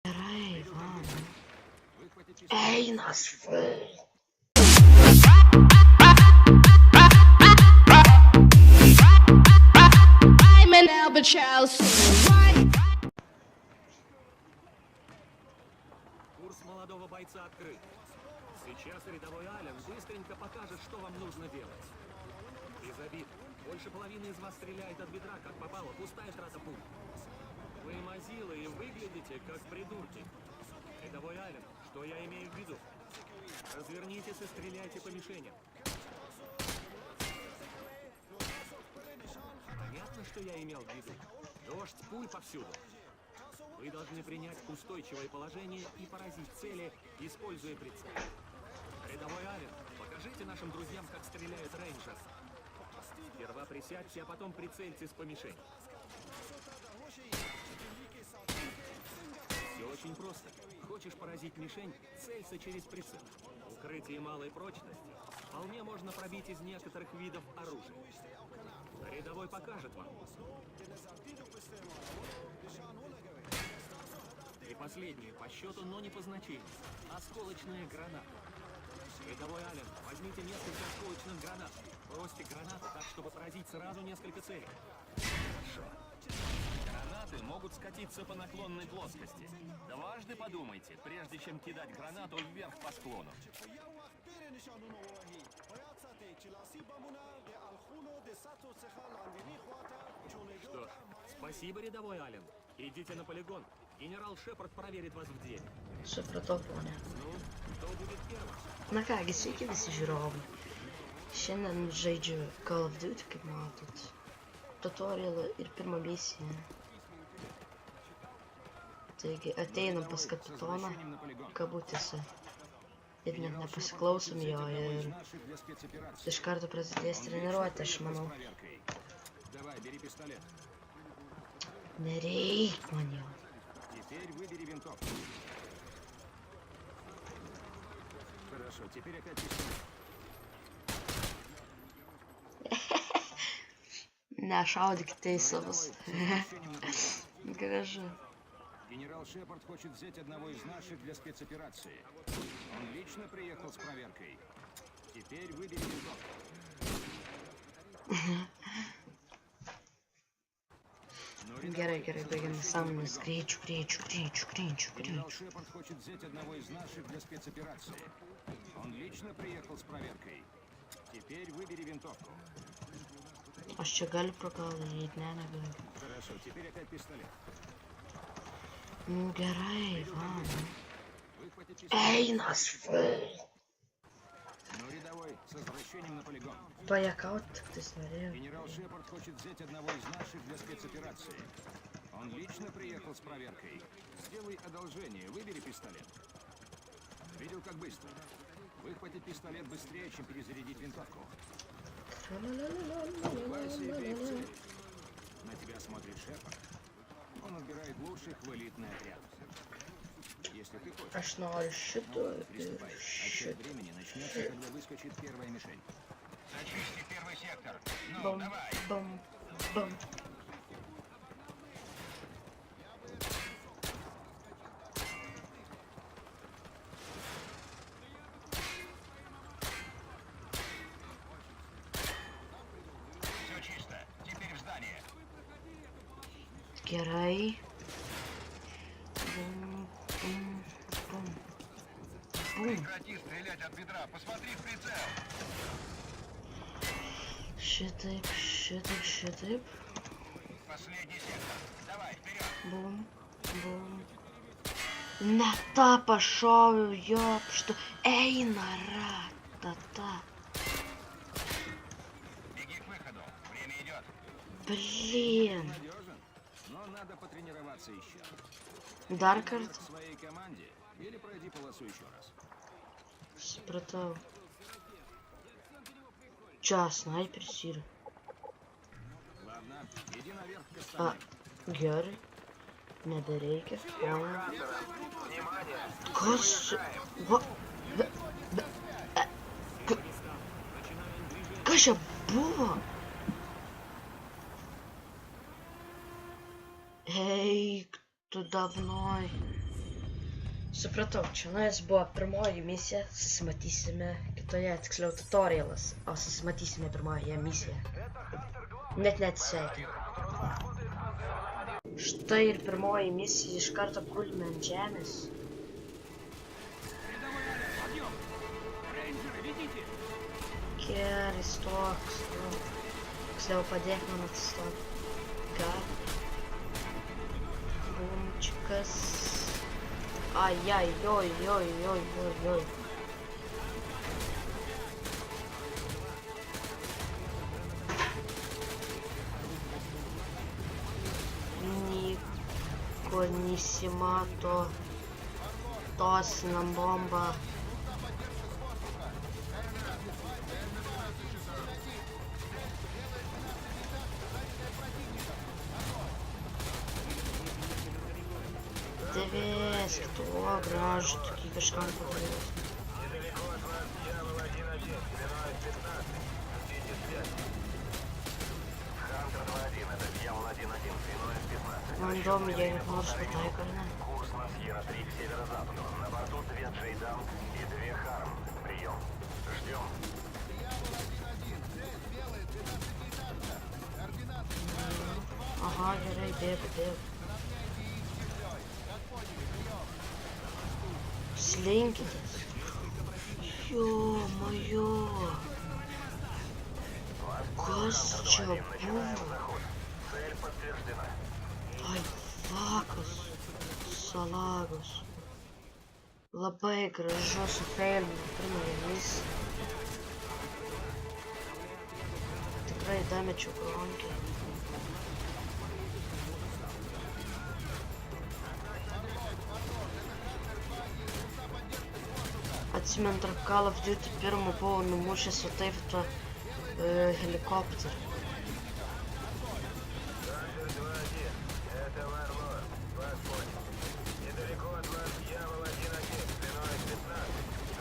Эй, ладно. Эй, нас фул. I'm an albatross. Курс молодого бойца открыт. Сейчас рядовой Ален быстренько покажет, что вам нужно делать. Без обид. Больше половины из вас стреляет от бедра, как попало. Пустая трата пуль. Вы мазилы и выглядите как придурки. Рядовой Ален, что я имею в виду? Развернитесь и стреляйте по мишеням. Понятно, что я имел в виду? Дождь пуль повсюду. Вы должны принять устойчивое положение и поразить цели, используя прицел. Рядовой Ален, покажите нашим друзьям, как стреляет рейнджер. Сперва присядьте, а потом прицельтесь по мишени. Все очень просто. Хочешь поразить мишень, целься через прицел. Укрытие малой прочности вполне можно пробить из некоторых видов оружия. Рядовой покажет вам. И последнее по счету, но не по значению. Осколочная граната. Рядовой Ален, возьмите несколько осколочных гранат. Бросьте гранаты так, чтобы поразить сразу несколько целей. Хорошо. Гранаты могут скатиться по наклонной плоскости. Дважды подумайте, прежде чем кидать гранату вверх по склону. Что ж, спасибо, рядовой Ален. Идите на полигон. Генерал Шепард проверит вас в деле. Sopra topone. Ну, кто будет первым? Ma caghi, sì che si girava. Scendendo già i giochi Call of Duty che mi ha tutto. Tutorial il primo missione. Ateinam pas kapitoną, kabutėse. Ir net nepasiklausom jo ir iš karto prasidės treniruotė, aš manau. Nereik man jo. Теперь выбери винтовку. Хорошо, теперь опять пистолет. Nešaudykite į savus. Gražu. Генерал Шепард хочет взять одного из наших для спецоперации. Он лично приехал с проверкой. Теперь выбери винтовку. Gerai, baigiam sąmonės. Greičiu. Генерал Шепард хочет взять одного из наших для спецоперации. Он лично приехал с проверкой. Теперь выбери винтовку. Aš čia galiu prakalbėti, ne, negaliu. Хорошо, теперь опять пистолет. Nu gerai, va. Выхватить пистолет. Einas ful. Ну, рядовой, с возвращением на полигон. Pajakauti tik tais norėjau. Генерал Шепард хочет взять одного из наших для спецоперации. Он лично приехал с проверкой. Сделай одолжение, выбери пистолет. Видел, как быстро? Выхватить пистолет быстрее, чем перезарядить винтовку. Улыбайся и бей в цель. На тебя смотрит Шепард. Он отбирает лучших в элитный отряд. Если ты хочешь, Aš noriu šito приступай. ir Отсчет šito. времени начнется, когда выскочит первая мишень. Зачисти первый сектор. Ну, Bum, давай. bum. Все чисто. Теперь в здание. Gerai. Bum. Прекрати стрелять от бедра. Посмотри в прицел. Šitaip. Последний сектор. Давай, вперед. Bum. Ne tą pašoviau, jop, što eina ratata. Беги к выходу. Время идет. Блин. Надежен, но надо потренироваться еще. Dar kartą. В своей команде или пройди полосу еще раз. Supratau. Čia snaiperis yra. Ладно, иди наверх к A, остальным. gerai. Nebereikia. Kas? Va. Kas čia buvo? Eik tu davnoj. Supratau, čionais buvo pirmoji misija, susimatysime kitoje, tiksliau tutorialas, o susimatysime pirmoje misijoje. Net neatsisveikinu. Štai ir pirmoji misija, iš karto gulime ant žemės. Gerai, stok. Tiksliau padėk man atsistot. Gal. Bumčikas. Ai, oi. Nico nesimato. Tosinam bombą. Девест, о, гражу, такие кашкан поговорил. Вон дом, я не помню, что тайкарно. Курс на Сьерра-3 к северо-западу. На борту 2 Джейдам и 2 Харм. Прием. Ждем. Ага, gerai, bėgu. Slinkitės. Jo-mojo. Kas čia buvo? Цель подтверждена. Ai, vakas. Salagos. Labai gražu su filmu, pirmąją misiją. Tikrai damečiau kronkį. Atsimenu, tarp Call of Duty pirmo buvau numušęs su taip to helikopterą. Это Варлор. Вас понял. Недалеко от вас Дьявол 1-1. Длиной 15.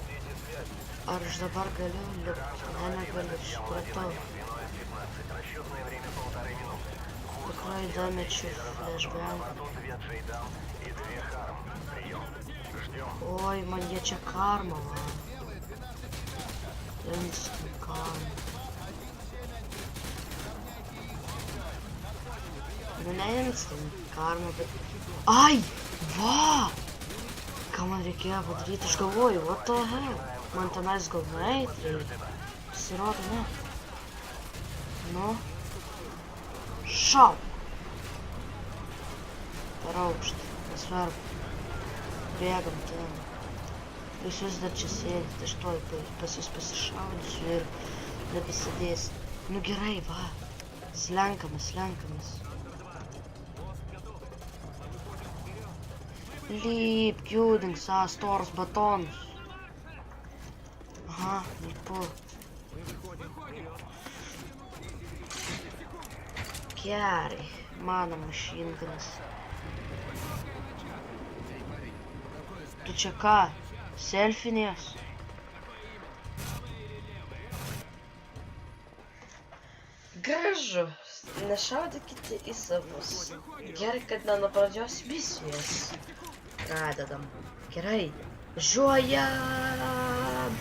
Ждите связь. Ar aš dabar galiu lipti? Ne, negaliu, supratau. Длиной 15. Расчетное время 1,5 минуты. Tikrai damečiau flashbang. Борту 2 Джейдам и 2 Харм. Прием. Ждем. Oi, man jie čia karma, man. Instant karma. Nu, ne instant karma, bet... Ai! Va! Ką man reikėjo padaryti? Aš galvoju, what the hell? Man tenais gal nueit reikia. Pasirodo, ne. Nu. Šau! Per aukštą. Nesvarbu. Bėgam ten. Jūs vis dar čia sėdite, aš toj pas jūs pasišaudysiu ir nebesidėsiu. Nu gerai, va. Slenkamas. Lipk, judink savo storus batonus. Aha, lipu. Gerai, mano mašinganas. Tu čia ką? Selfinės? Gražu. Nešaudykite į savus. Gerai, kad ne nuo pradžios misijos. Pradedam. Gerai. Žuojam!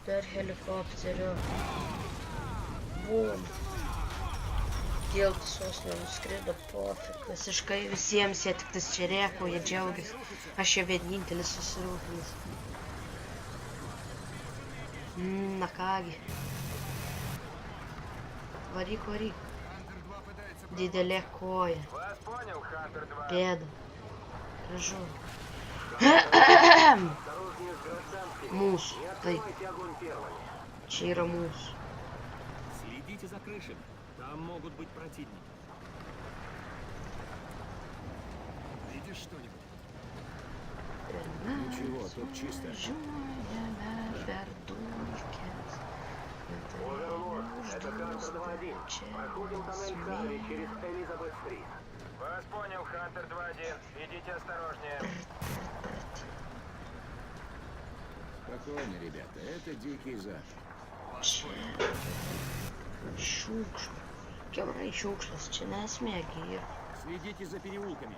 Per helikopteriu. Bum. Tiltus nenuskrido, pofik. Visiškai visiems jie tik tas čia rėkau, jie džiaugiasi. Aš čia vienintelis susirūpinęs. Na kągi. Varyk. Didelė koja. Вас понял, Хантер 2. Pėda. Gražu. Осторожнее с гражданскими. Mūsų. Не Taip. открывайте огонь первыми. Čia yra mūsų. Следите за крышами. Там могут быть противники. Видишь что-нибудь? Ничего, тут чисто. Оверлорд, это Хантер 2-1. Проходим тоннель Харри через Элизабет-стрит. Вас понял, Хантер 2-1. Идите осторожнее. Спокойно, ребята, это дикий запад. Šiukšlius. Kiaurai šiukšlius, čia nesmėgi ir Следите за переулками.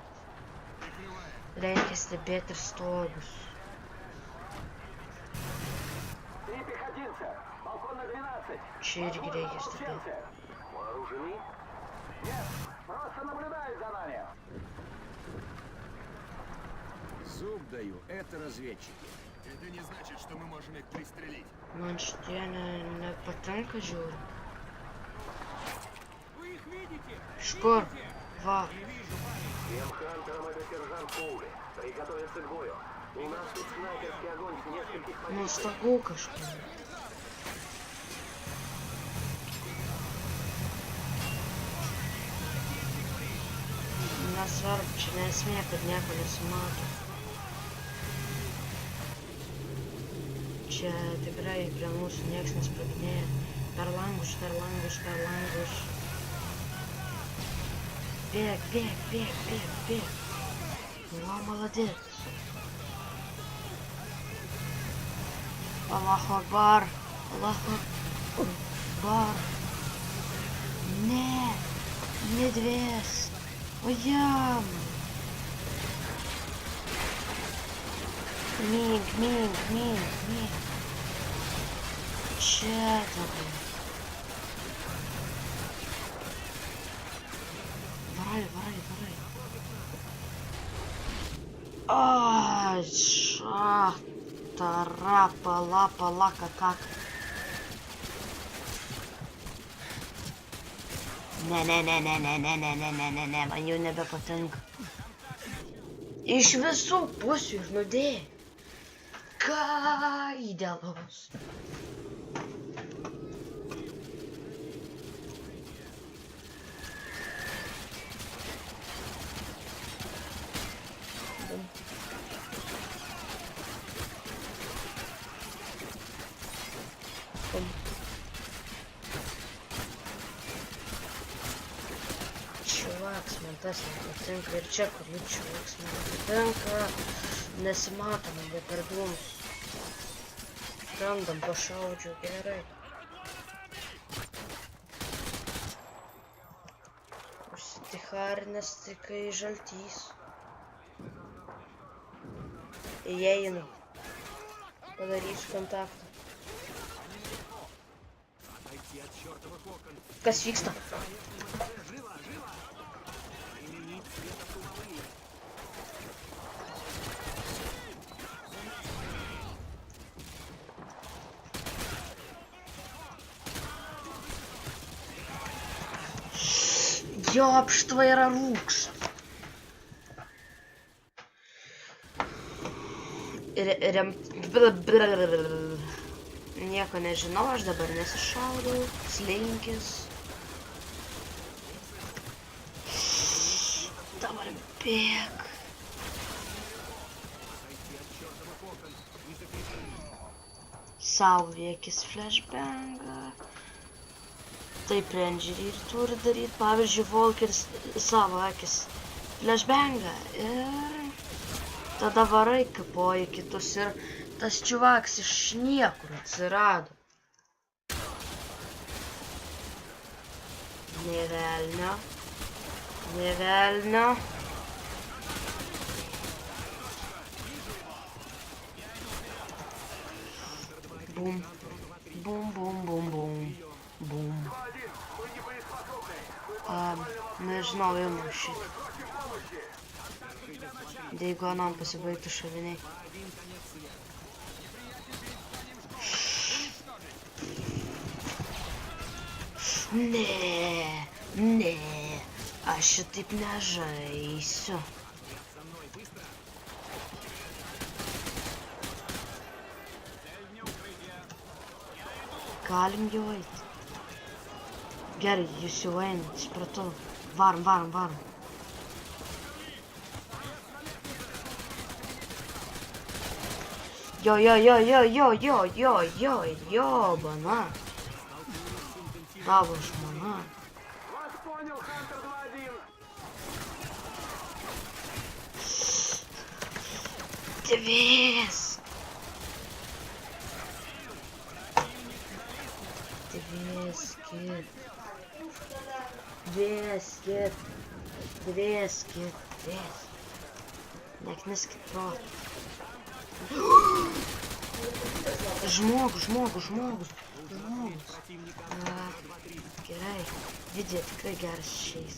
reikia stebėti ir stogus. 3 пехотинца. Балкон на 12. Čia irgi reikia stebėti. Вооружены? Нет, просто наблюдают за нами. Зуб даю, это разведчики. Это не значит, что мы можем их пристрелить. Man šitie nepatinka žiūri. Вы их видите? Iš kur? Va. Всем хантерам это сержант Коули. Приготовиться к бою. У нас тут снайперский огонь с нескольких Nuo позиций. stogų kažkur. Nesvarbu, čia nesmė, kad nieko nesimato. Čia tikrai prie mūsų nieks nesproginėja. Per langus, per langus, per langus. Bėg, bėg, bėg, bėg, bėg. Nu, молодец. Allahu Akbar. Allahu Akbar. Ne. Medvės. O jam. Mink, mink, mink, mink. Čia dabar. Varai, varai, varai. Ai, šatara, pala, pala, kakak. Ne, ne, ne, ne, ne, ne, ne, ne, ne, ne, ne, man jau nebepatinka. Iš visų pusių išnudėjo. Ką idealaus. Čuvaks, man tas nepatinka ir čia, kur jų čuvaks man nepatinka. Nesimatoma, jie per dūmus. Randam, pašaudžiau, gerai. Užsiticharinės tai kai žaltys. Įeinu. Padarysiu kontaktą. Отойти от чертовых окон. Kas vyksta? Живо, живо! Применить светошумовые. Jopštva yra rūkšt. Nieko nežinau, aš dabar nesišaudau. Slinkis. Dabar bėg. Saulėkis flashbangą. Taip rangeriai ir turi daryti. Pavyzdžiui, Volkeris savo akis flashbangą ir tada varai kapoji kitus ir tas čuvaks iš niekur atsirado. Nė velnio. Nė velnio. Bum. Bum, bum, bum, bum. Bum. Nežinau, imu šitą. Jeigu anam pasibaigtų šoviniai. Ne, ne, aš šitaip nežaisiu. Galim jau eiti. Gerai, jūs jau einat, supratau. Varom, varom, varom. Jo, jo, jo, jo, jo, jo, jo, jo, jo, bana. Tavo žmona. Вас понял, Хантер 2-1. Dvies. Dvieskit. Nekniskit protą. Žmogus. Gerai. Didžiai tikrai geras šiais.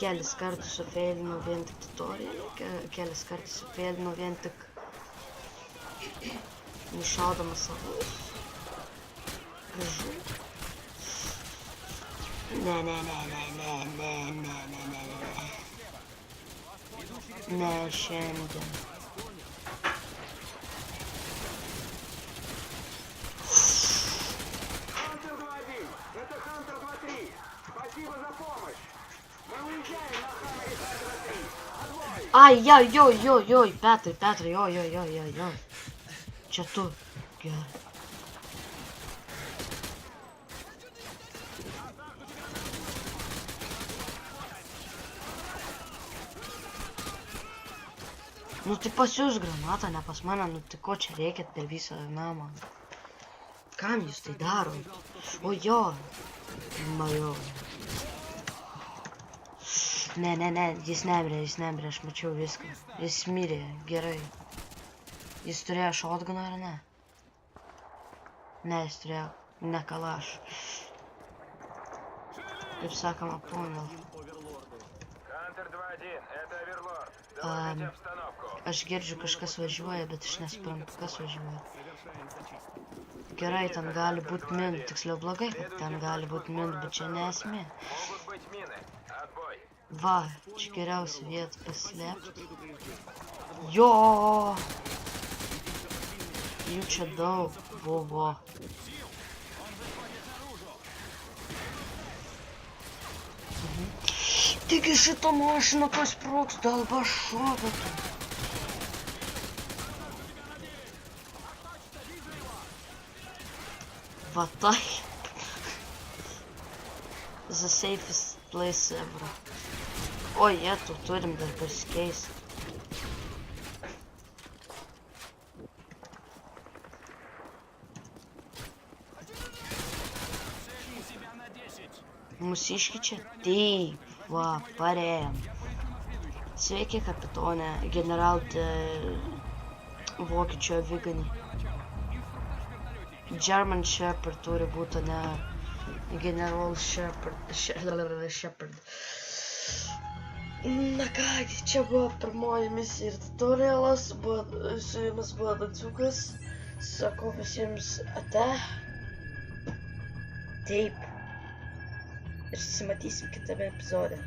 Kelis kartus sufeilinau vien tik tutorialį, kelis kartus sufeilinau vien tik nušaudamas savus. Gražu. Ne. Ne šiandien. Хантер 2-1, это Хантер 2-3. Спасибо за помощь. Мы уезжаем на Хаммере Хантера 3. Отбой! Ai, Petrai, oi. Čia tu. Gerai. Nu tai pas jūs granatą, ne pas mane, nu tai ko čia reikia per visą namą? Kam jūs tai daro? O jo. Majo. Ne, jis nemirė, aš mačiau viską. Jis mirė, gerai. Jis turėjo šotguną ar ne? Ne, jis turėjo ne kalaš. Kaip sakoma, poinal. Хантер 2-1, это Оверлорд. Доложите обстановку. Aš girdžiu, kažkas važiuoja, bet aš nesuprantu, kas važiuoja. Gerai, ten gali būti min, tiksliau blogai, kad ten gali būti min, bet čia nesmė. Могут быть мины. Отбой! Va, čia geriausia vieta paslėpti. Jo! Jų čia daug buvo. Taigi šitą mašiną kas sprogs, dalba šokatų. Va taip. The safest place ever. O, tu turim dar pasikeisti. Mūsiški čia? Taip, va, parėjom. Sveiki, kapitonė, general vokiečių aviganį. German Shepherd turi būti, ne General Shepherd. Na kągi, čia buvo pirmoji misija ir tutorialas, su jumis buvo Daciukas, sakau visiems ate. Taip. Ir susimatysim kitame epizode.